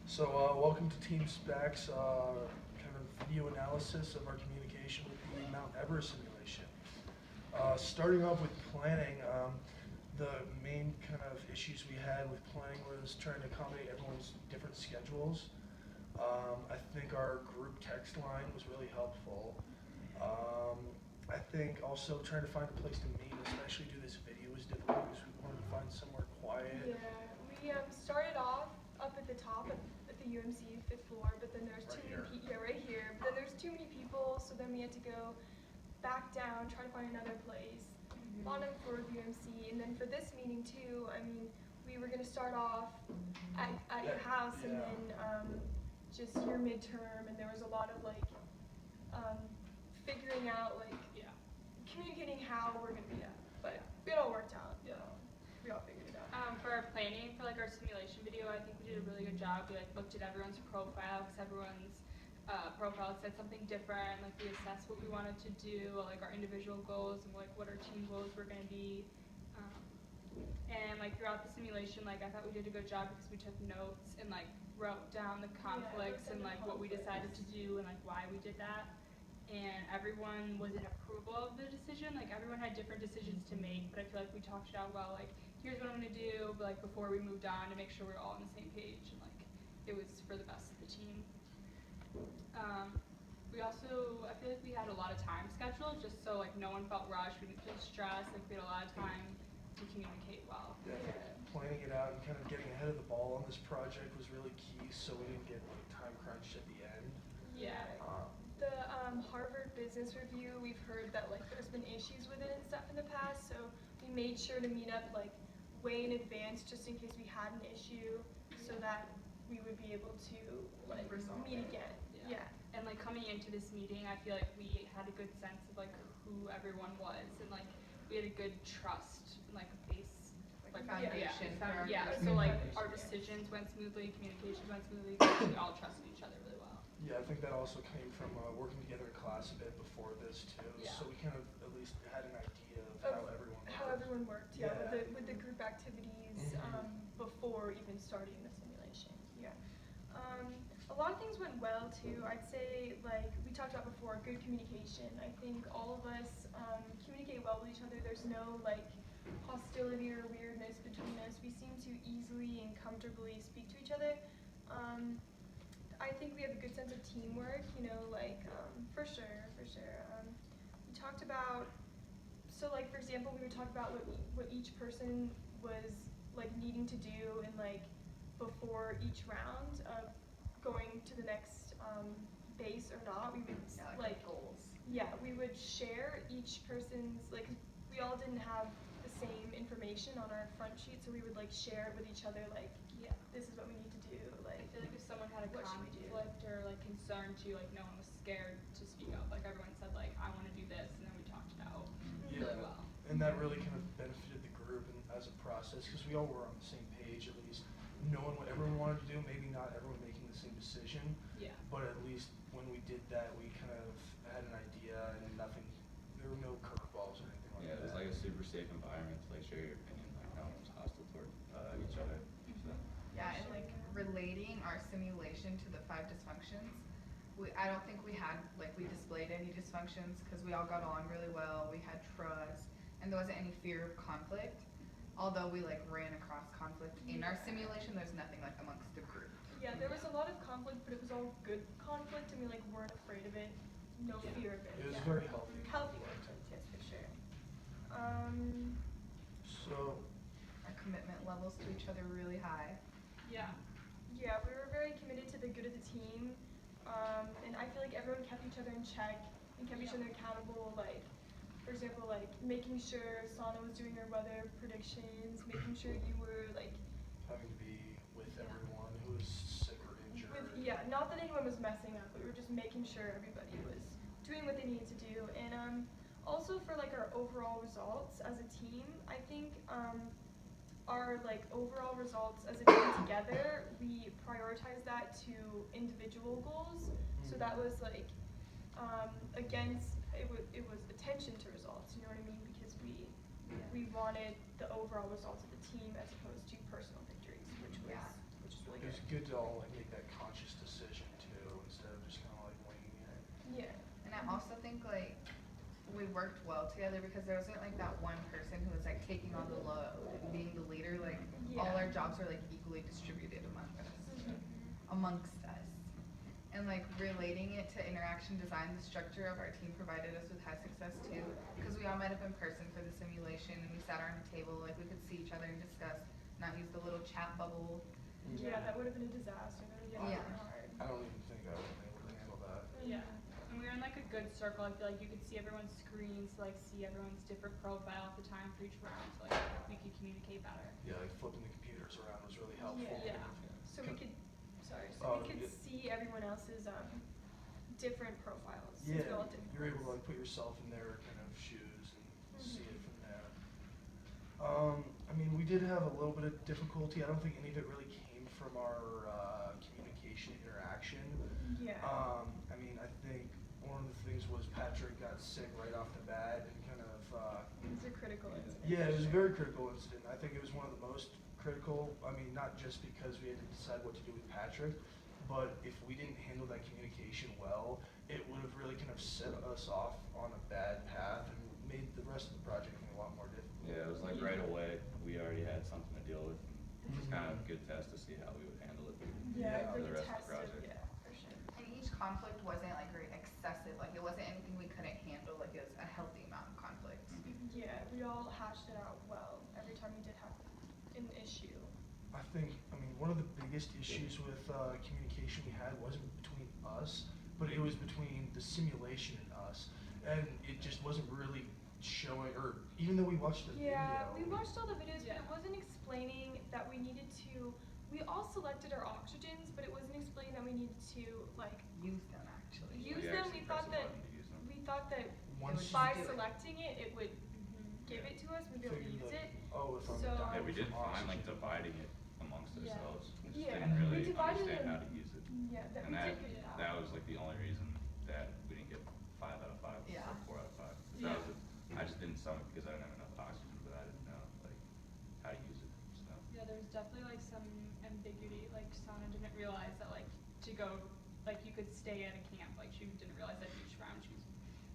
Welcome to Team Specs, kind of video analysis of our communication with the Mount Everest simulation. Starting off with planning, the main kind of issues we had with planning was trying to accommodate everyone's different schedules. I think our group text line was really helpful. I think also trying to find a place to meet, especially do this video, was difficult because we wanted to find somewhere quiet. Yeah, we started off up at the top at the UMC 5th floor, but then there's too many people. Yeah, right here. But then there's too many people, so then we had to go back down, try to find another place. Bottom floor of UMC, and then for this meeting too. I mean, we were gonna start off at your house, and then just your midterm, and there was a lot of figuring out communicating how we're gonna be at. But it all worked out. Yeah, we all figured it out. For our planning for our simulation video, I think we did a really good job. We looked at everyone's profile because everyone's profile said something different. We assessed what we wanted to do, our individual goals, and what our team goals were going to be. And throughout the simulation, I thought we did a good job because we took notes and wrote down the conflicts and what we decided to do and why we did that. And everyone was in approval of the decision. Everyone had different decisions to make, but I feel we talked it out well. Here's what I'm going to do, but before we moved on to make sure we're all on the same page, and it was for the best of the team. We also, I feel we had a lot of time scheduled just so no one felt rushed, we didn't feel stressed, we had a lot of time to communicate well. Yeah, planning it out and kind of getting ahead of the ball on this project was really key, so we didn't get time crunched at the end. Yeah. The Harvard Business Review, we've heard that there's been issues with it and stuff in the past, so we made sure to meet up way in advance just in case we had an issue, so that we would be able to meet again. Yeah. And coming into this meeting, I feel we had a good sense of who everyone was, and we had a good trust, base, foundation. So our decisions went smoothly, communication went smoothly, because we all trusted each other really well. Yeah, I think that also came from working together in class a bit before this too. Yeah. So we kind of at least had an idea of how everyone worked. Yeah. With the group activities before even starting the simulation. Yeah. A lot of things went well too. I'd say we talked about before, good communication. I think all of us communicate well with each other. There's no hostility or weirdness between us. We seem to easily and comfortably speak to each other. I think we have a good sense of teamwork, for sure. We talked about, for example, we would talk about what each person was needing to do and before each round of going to the next base or not. We would goals. Yeah, we would share each person's we all didn't have the same information on our front sheet, so we would share it with each other. This is what we need to do. I feel if someone had a conflict or concern too, no one was scared to speak up. Everyone said I want to do this, and then we talked it out really well. And that really kind of benefited the group and as a process because we all were on the same page at least, knowing what everyone wanted to do. Maybe not everyone making the same decision. Yeah. But at least when we did that, we kind of had an idea and nothing. There were no curveballs or anything like that. Yeah, it was a super safe environment to share your opinion, no one was hostile toward each other. So. Yeah, and relating our simulation to the 5 dysfunctions, I don't think we had we displayed any dysfunctions because we all got on really well. We had trust, and there wasn't any fear of conflict. Although we ran across conflict in our simulation, there's nothing amongst the group. Yeah, there was a lot of conflict, but it was all good conflict, and we weren't afraid of it. No fear of it. It was very healthy. Healthy conflict, yes, for sure. So Our commitment levels to each other were really high. Yeah. Yeah, we were very committed to the good of the team, and I feel everyone kept each other in check and kept each other accountable. For example, making sure Sana was doing her weather predictions, making sure you were having to be with everyone who was sick or injured. Not that anyone was messing up, but we were just making sure everybody was doing what they needed to do. And also for our overall results as a team, I think our overall results as a team together, we prioritize that to individual goals. So that was against it was attention to results, you know what I mean? Because we wanted the overall results of the team as opposed to personal victories, which was really It was good. good to all like make that conscious decision too, instead of just kind of like winging it. Yeah. And I also think like we worked well together because there wasn't like that one person who was like taking on the load and being the leader. Like all Yeah. our jobs are like equally distributed Mhm. amongst us. And like relating it to interaction design, the structure of our team provided us with high success too, because we all met up in person for the simulation and we sat around a table, like we could see each other and discuss, not use the little chat bubble. Yeah, that would have been a disaster. That would have been Yeah. hard. I don't even think I would have been able to handle that. Yeah. And we were in like a good circle. I feel like you could see everyone's screens, like see everyone's different profile at the time for each round, so like we could communicate better. Yeah, like flipping the computers around was really helpful. Yeah. Yeah. So we could, sorry, so Oh, we could yeah. see everyone else's different profiles. since Yeah, we all had different you're able to ones. like put yourself in their kind of shoes and see it Mhm. from there. I mean, we did have a little bit of difficulty. I don't think any of it really came from our communication interaction. Yeah. I mean, I think one of the things was Patrick got sick right off the bat and kind of. It was a critical incident. Yeah, for it was a sure. very critical incident. I think it was one of the most critical. I mean, not just because we had to decide what to do with Patrick, but if we didn't handle that communication well, it would have really kind of set us off on a bad path and made the rest of the project a lot more difficult. Yeah, it was like right away, we already had something to deal with, and it was kind of a Mhm. good test to see how we would handle it. Yeah, for like the a rest test of the project. yeah, for sure. And each conflict wasn't like very excessive, like it wasn't anything we couldn't handle, like it was a healthy amount of conflict. Yeah, we all hashed it out well every time we did have an issue. I think, I mean, one of the biggest issues with communication we had wasn't between us, but it was between the simulation and us. And it just wasn't really showing, or even though we watched the Yeah, video. we watched all the videos, but Yeah. it wasn't explaining that we needed to. We all selected our oxygens, but it wasn't explaining that we needed to like Use them actually. use We them. actually We press thought a that button to use them. we thought that Once by you do it. selecting it, it would give Yeah. it to us. We'd be able to Figured use like, it. oh, if I'm So- dying Yeah, we did from fine, like oxygen. dividing it amongst Yeah. ourselves. We just Yeah, didn't we really divided understand them- how to use it. Yeah, that And we that, did figure it out. that was like the only reason that we didn't get 5 out of 5 Yeah. or 4 out of 5. 'Cause Yeah. that was I just didn't stomach because I didn't have enough oxygen, but I didn't know like how to use it. So Yeah, there's definitely like some ambiguity. Like Sana didn't realize that like to go, like you could stay at a camp. Like she didn't realize that each round she was.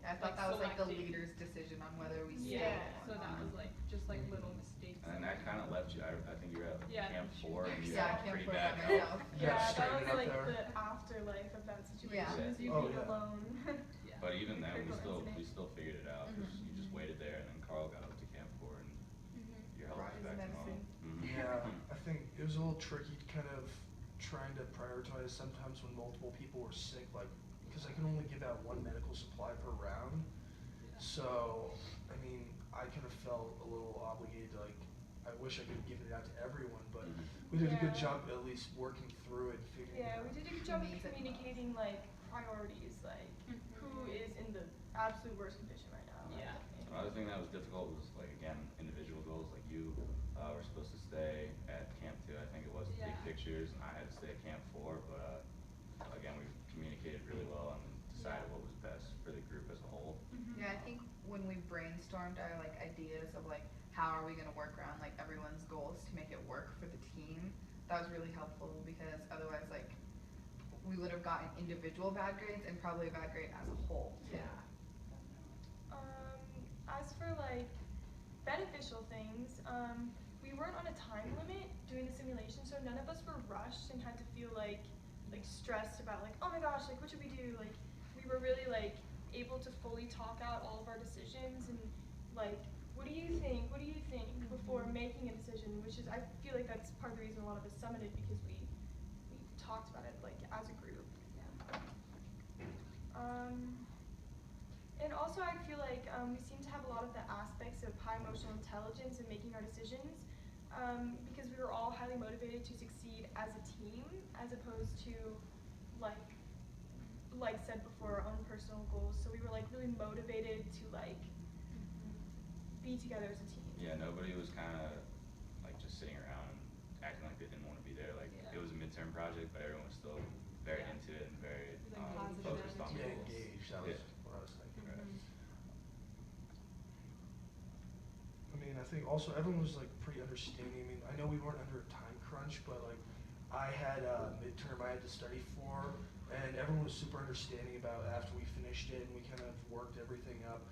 Yeah, I thought like, that was like the selecting. leader's decision on whether we stay. Yeah. So that was like just like little mistakes. and then that kind of left you. I think you were at Yeah, camp she 4 was and you Yeah, had I can't pretty put bad that health. myself. Yeah, that straighten was it up like there. the afterlife of that situation. Yeah. Was you Oh, being yeah. alone. Yeah. But even then, we Critical still incident. figured it out because Mhm. you just waited there, and then Carl got up to camp 4 and your health Brought was his back to medicine. normal. Mhm. Yeah, I think it was a little tricky kind of trying to prioritize sometimes when multiple people were sick, like, because I can only give out one medical supply per round. So, I mean, I kind of felt a little obligated to like, I wish I could have given it out to everyone, but Mhm. we did a good Yeah. job at least working through it, figuring it Yeah, out. we did a good job of Needs it most. communicating like priorities, like who is in the absolute worst condition right now. Yeah. Another thing that was difficult was like again individual goals. Like you were supposed to stay at camp 2. I think it was to take Yeah. pictures, and I had to stay at camp 4. But again, we communicated really well and decided Yeah. what was best for the group as a whole. Yeah, I think when we brainstormed our like ideas of like how are we gonna work around like everyone's goals to make it work for the team, that was really helpful because otherwise like we would have gotten individual bad grades and probably a bad grade as a whole. Yeah. As for like beneficial things, we weren't on a time limit doing the simulation, so none of us were rushed and had to feel like stressed about like, oh my gosh, like what should we do? Like we were really like able to fully talk out all of our decisions and like what do you think? What do you think before making a decision? Which is I feel like that's part of the reason a lot of us summited because we talked about it like as a group. And also I feel like we seem to have a lot of the aspects of high emotional intelligence in making our decisions because we were all highly motivated to succeed as a team as opposed to like said before, our own personal goals. So we were like really motivated to like be together as a team. Yeah, nobody was kind of like just sitting around and acting like they didn't want to be there. Like Yeah. it was a midterm project, but everyone was still very Yeah. into it and very Like positive focused on the Yeah, goals. engaged, that was Yeah. what I was thinking. Right. I mean, I think also everyone was like pretty understanding. I mean, I know we weren't under a time crunch, but like I had a midterm I had to study for, and everyone was super understanding about it after we finished it, and we kind of worked everything up,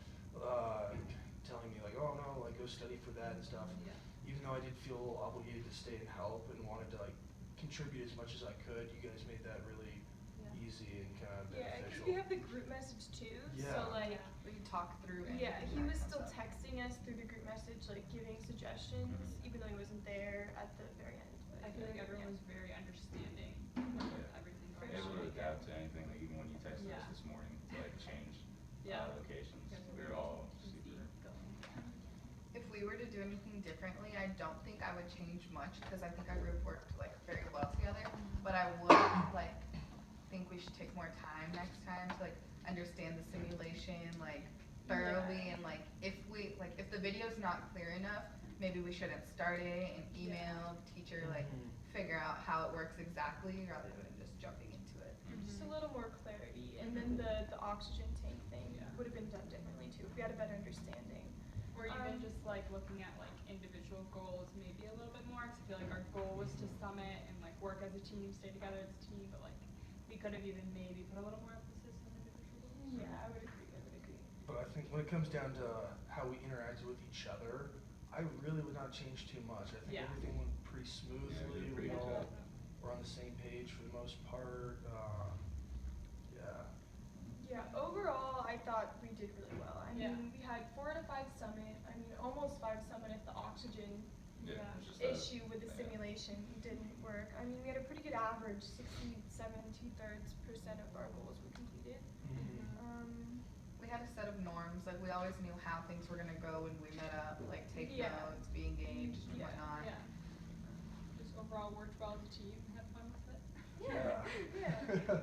telling me like, oh no, like go study for that and stuff. Yeah. Even though I did feel obligated to stay and help and wanted to like contribute as much as I could, you guys made that really Yeah. easy and kind of Yeah, because beneficial. we have the group message too. Yeah. So like, We could talk through and. yeah, he that was kind of still stuff. texting us through the group message, like giving suggestions, even though he wasn't there at the very end. But I feel like everyone was very understanding of Yeah. everything. For going Able on. to adapt to anything, like even when you texted Yeah. us this morning to like change Yeah. locations, You guys we were were all easy super. going. If we were to do anything differently, I don't think I would change much because I think our group worked like very well together. But I would like think we should take more time next time to like understand the simulation like thoroughly Yeah. and like if the video's not clear enough, maybe we shouldn't start it and email the teacher like Mhm. figure out how it works exactly rather than just jumping into it. Just a Mhm. little more clarity, and then the oxygen tank thing Yeah. would have been done differently too if we had a better understanding. Or even Um, just like looking at like individual goals maybe a little bit more, 'cause I feel like our goal was to summit and like work as a team, stay together as a team, but like we could have even maybe put a little more emphasis on individual goals. Yeah, I would agree. I would agree. But I think when it comes down to how we interacted with each other, I really would not change too much. I think Yeah. everything went pretty smoothly. Yeah, we did a pretty We good all job. were on the same page for the most part. Yeah. Yeah, overall, I thought we did really well. I Yeah. mean, we had 4 to 5 summit. I mean, almost 5 summit if the oxygen Yeah, Yeah. it's just a- issue with the yeah. simulation didn't work. I mean, we had a pretty good average, 67.2% of our goals were completed. Mhm. We had a set of norms, like we always knew how things were gonna go when we met up, like take Yeah. notes, be engaged and Yeah. whatnot. Yeah. Just overall worked well as a team, had fun with it. Yeah. Yeah. Yeah.